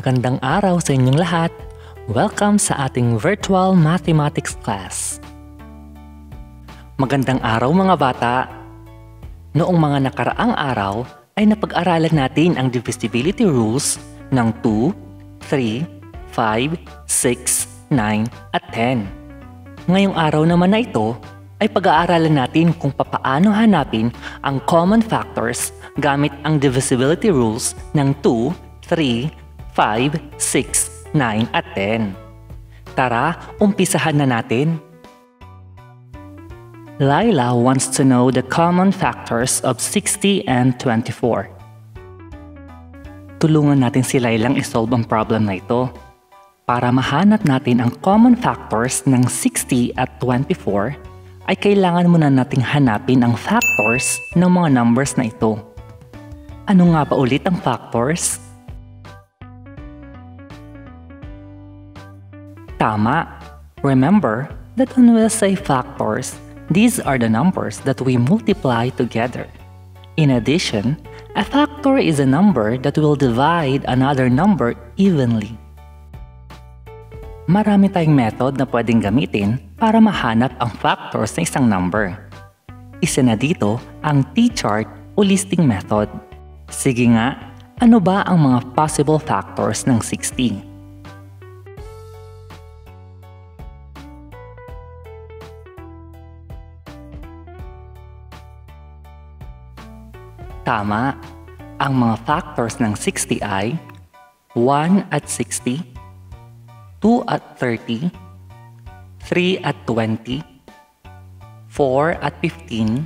Magandang araw sa inyong lahat. Welcome sa ating virtual mathematics class. Magandang araw mga bata. Noong mga nakaraang araw ay napag-aralan natin ang divisibility rules ng 2, 3, 5, 6, 9 at 10. Ngayong araw naman na ito ay pag-aaralan natin kung papaano hanapin ang common factors gamit ang divisibility rules ng 2, 3, 5, 6, 9 at 10. Tara, umpisahan na natin. Laila wants to know the common factors of 60 and 24. Tulungan natin si Lailang isolve ang problem na ito. Para mahanap natin ang common factors ng 60 at 24, ay kailangan muna nating hanapin ang factors ng mga numbers na ito. Ano nga ba ulit ang factors? Tama! Remember that when we say factors, these are the numbers that we multiply together. In addition, a factor is a number that will divide another number evenly. Marami tayong method na pwedeng gamitin para mahanap ang factors ng isang number. Isa na dito ang T-chart o listing method. Sige nga, ano ba ang mga possible factors ng 60? Tama, ang mga factors ng 60 ay 1 at 60, 2 at 30, 3 at 20, 4 at 15,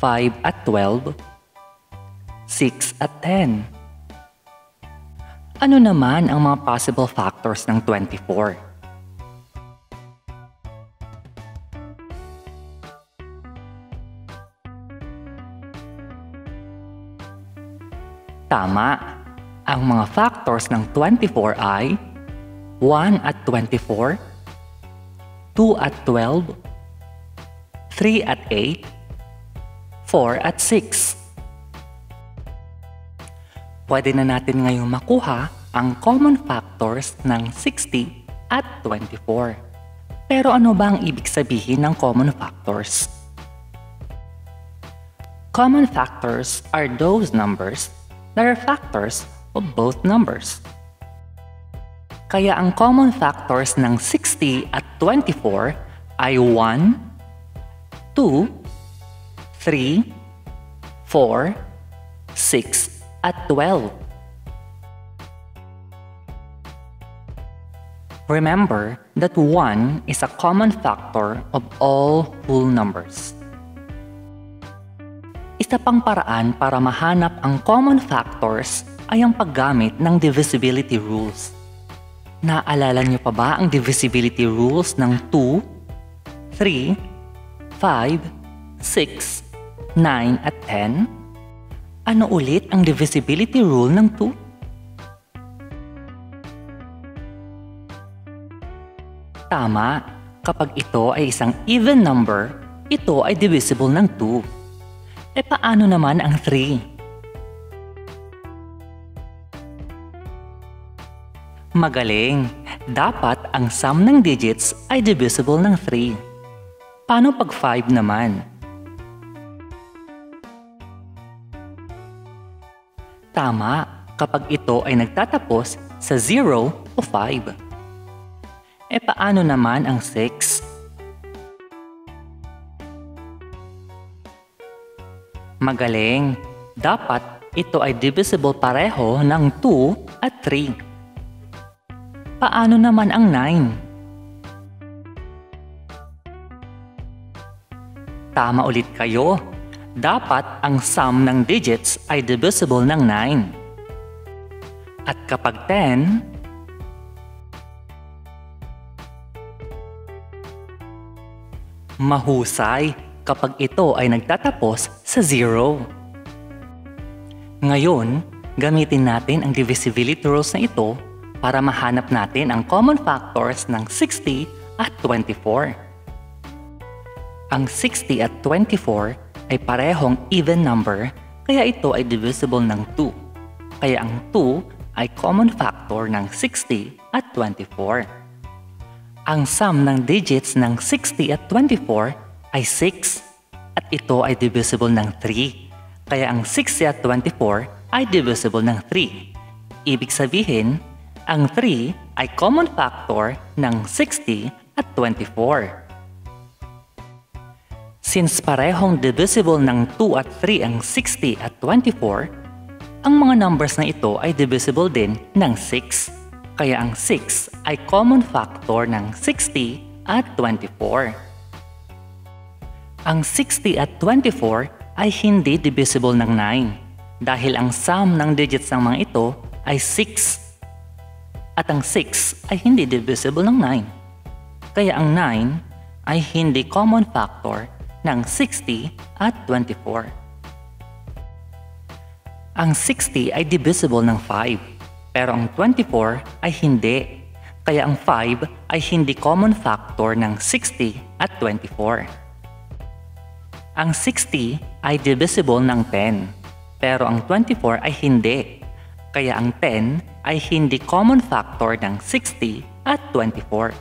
5 at 12, 6 at 10. Ano naman ang mga possible factors ng 24? Tama, ang mga factors ng 24 ay 1 at 24, 2 at 12, 3 at 8, 4 at 6. Pwede na natin ngayong makuha ang common factors ng 60 at 24. Pero ano ba ang ibig sabihin ng common factors? Common factors are those numbers that are factors of both numbers. Kaya ang common factors ng 60 at 24 ay 1, 2, 3, 4, 6, at 12. Remember that 1 is a common factor of all whole numbers. Isa pang paraan para mahanap ang common factors ay ang paggamit ng divisibility rules. Naalala niyo pa ba ang divisibility rules ng 2, 3, 5, 6, 9 at 10? Ano ulit ang divisibility rule ng 2? Tama, kapag ito ay isang even number, ito ay divisible ng 2. E paano naman ang 3? Magaling! Dapat ang sum ng digits ay divisible ng 3. Paano pag 5 naman? Tama, kapag ito ay nagtatapos sa 0 o 5. E paano naman ang 6? Magaling! Dapat ito ay divisible pareho ng 2 at 3. Paano naman ang 9? Tama ulit kayo. Dapat ang sum ng digits ay divisible ng 9. At kapag 10, mahusay kapag ito ay nagtatapos sa 0. Ngayon, gamitin natin ang divisibility rules na ito para mahanap natin ang common factors ng 60 at 24. Ang 60 at 24 ay parehong even number, kaya ito ay divisible ng 2. Kaya ang 2 ay common factor ng 60 at 24. Ang sum ng digits ng 60 at 24 ay 6 at ito ay divisible ng 3. Kaya ang 60 at 24 ay divisible ng 3. Ibig sabihin, ang 3 ay common factor ng 60 at 24. Since parehong divisible ng 2 at 3 ang 60 at 24, ang mga numbers na ito ay divisible din ng 6. Kaya ang 6 ay common factor ng 60 at 24. Ang 60 at 24 ay hindi divisible ng 9 dahil ang sum ng digits ng mga ito ay 6 at ang 6 ay hindi divisible ng 9. Kaya ang 9 ay hindi common factor ng 60 at 24. Ang 60 ay divisible ng 5, pero ang 24 ay hindi. Kaya ang 5 ay hindi common factor ng 60 at 24. Ang 60 ay divisible ng 10, pero ang 24 ay hindi. Kaya ang 10 ay hindi common factor ng 60 at 24.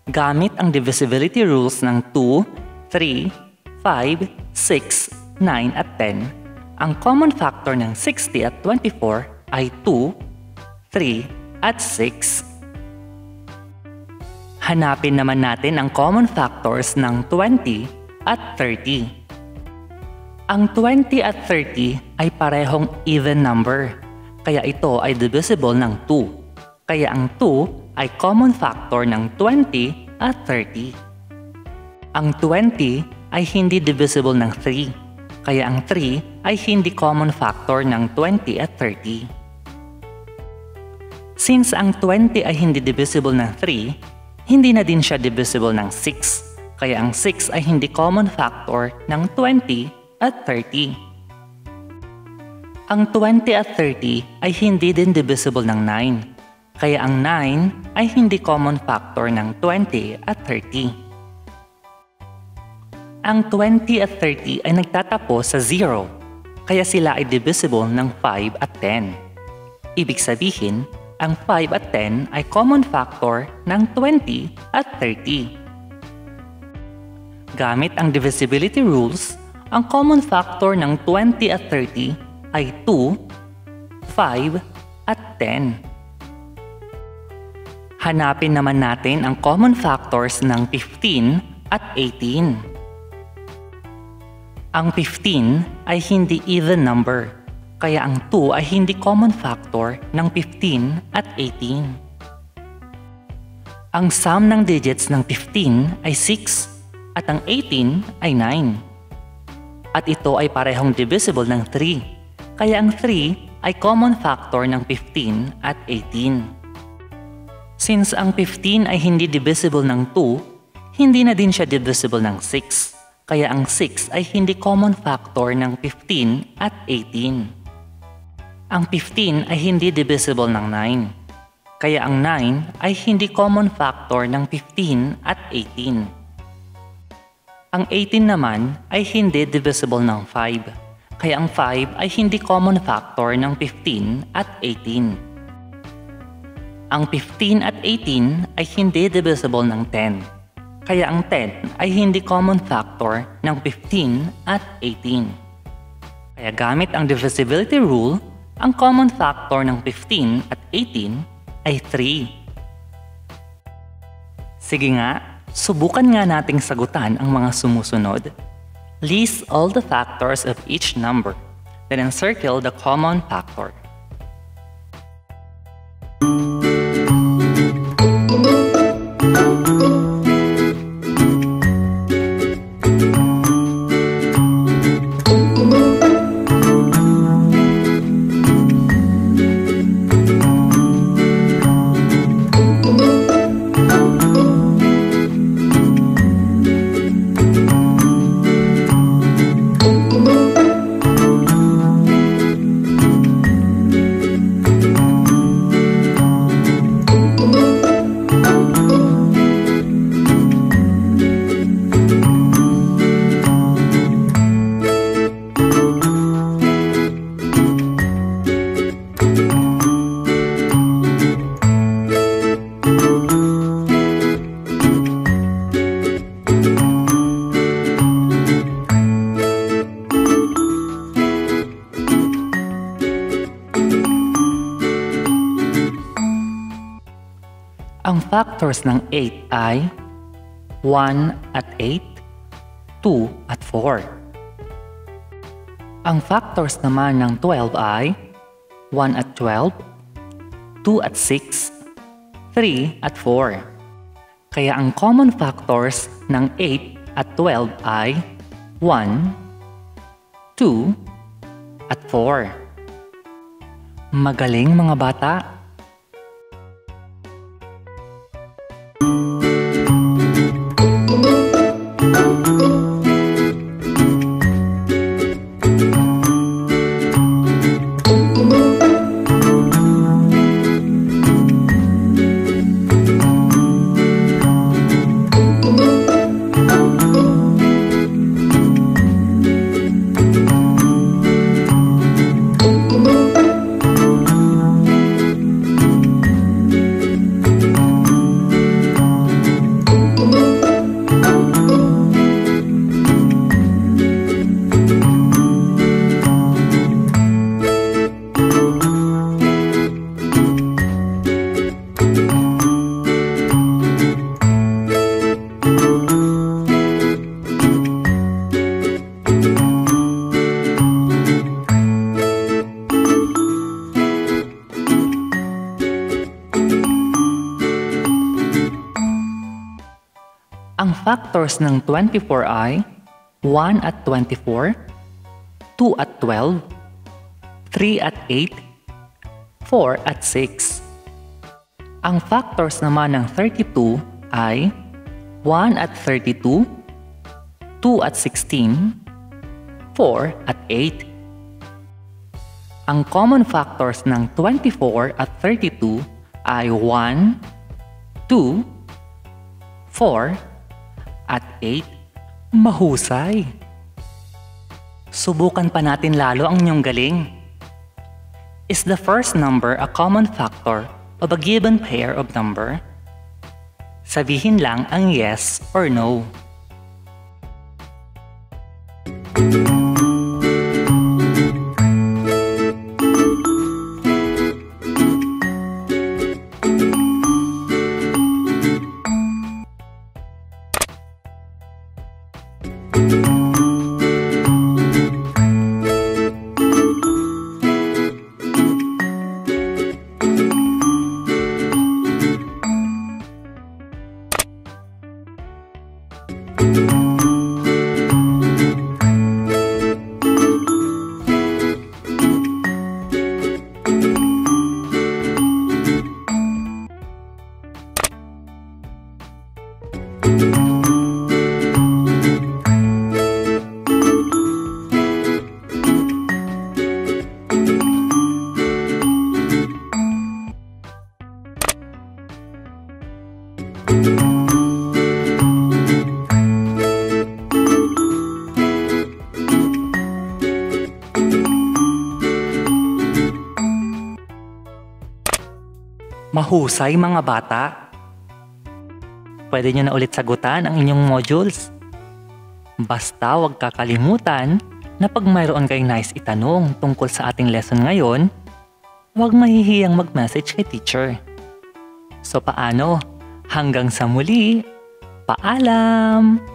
Gamit ang divisibility rules ng 2, 3, 5, 6, 9 at 10, ang common factor ng 60 at 24 ay 2, 3 at 6. Hanapin naman natin ang common factors ng 20 at 30. Ang 20 at 30 ay parehong even number, kaya ito ay divisible ng 2. Kaya ang 2 ay common factor ng 20 at 30. Ang 20 ay hindi divisible ng 3, kaya ang 3 ay hindi common factor ng 20 at 30. Since ang 20 ay hindi divisible ng 3, hindi na din siya divisible ng 6, kaya ang 6 ay hindi common factor ng 20 at 30. Ang 20 at 30 ay hindi din divisible ng 9, kaya ang 9 ay hindi common factor ng 20 at 30. Ang 20 at 30 ay nagtatapos sa 0, kaya sila ay divisible ng 5 at 10. Ibig sabihin, ang 5 at 10 ay common factor ng 20 at 30. Gamit ang divisibility rules, ang common factor ng 20 at 30 ay 2, 5 at 10. Hanapin naman natin ang common factors ng 15 at 18. Ang 15 ay hindi even number, kaya ang 2 ay hindi common factor ng 15 at 18. Ang sum ng digits ng 15 ay 6 at ang 18 ay 9. At ito ay parehong divisible ng 3, kaya ang 3 ay common factor ng 15 at 18. Since ang 15 ay hindi divisible ng 2, hindi na din siya divisible ng 6, kaya ang 6 ay hindi common factor ng 15 at 18. Ang 15 ay hindi divisible ng 9, kaya ang 9 ay hindi common factor ng 15 at 18. Ang 18 naman ay hindi divisible ng 5, kaya ang 5 ay hindi common factor ng 15 at 18. Ang 15 at 18 ay hindi divisible ng 10, kaya ang 10 ay hindi common factor ng 15 at 18. Kaya gamit ang divisibility rule, ang common factor ng 15 at 18 ay 3. Sige nga, subukan nga nating sagutan ang mga sumusunod. List all the factors of each number, then encircle the common factor. Ang factors ng 8 ay 1 at 8, 2 at 4. Ang factors naman ng 12 ay 1 at 12, 2 at 6, 3 at 4. Kaya ang common factors ng 8 at 12 ay 1, 2, at 4. Magaling mga bata! Ang factors ng 24 ay 1 at 24, 2 at 12, 3 at 8, 4 at 6. Ang factors naman ng 32 ay 1 at 32, 2 at 16, 4 at 8. Ang common factors ng 24 at 32 ay 1, 2, 4, at 8. Mahusay! Subukan pa natin lalo ang inyong galing. Is the first number a common factor of a given pair of number? Sabihin lang ang yes or no. Mahusay mga bata! Pwede nyo na ulit sagutan ang inyong modules. Basta huwag kakalimutan na pag mayroon kayong nais itanong tungkol sa ating lesson ngayon, huwag mahihiyang mag-message kay teacher. So paano? Hanggang sa muli, paalam!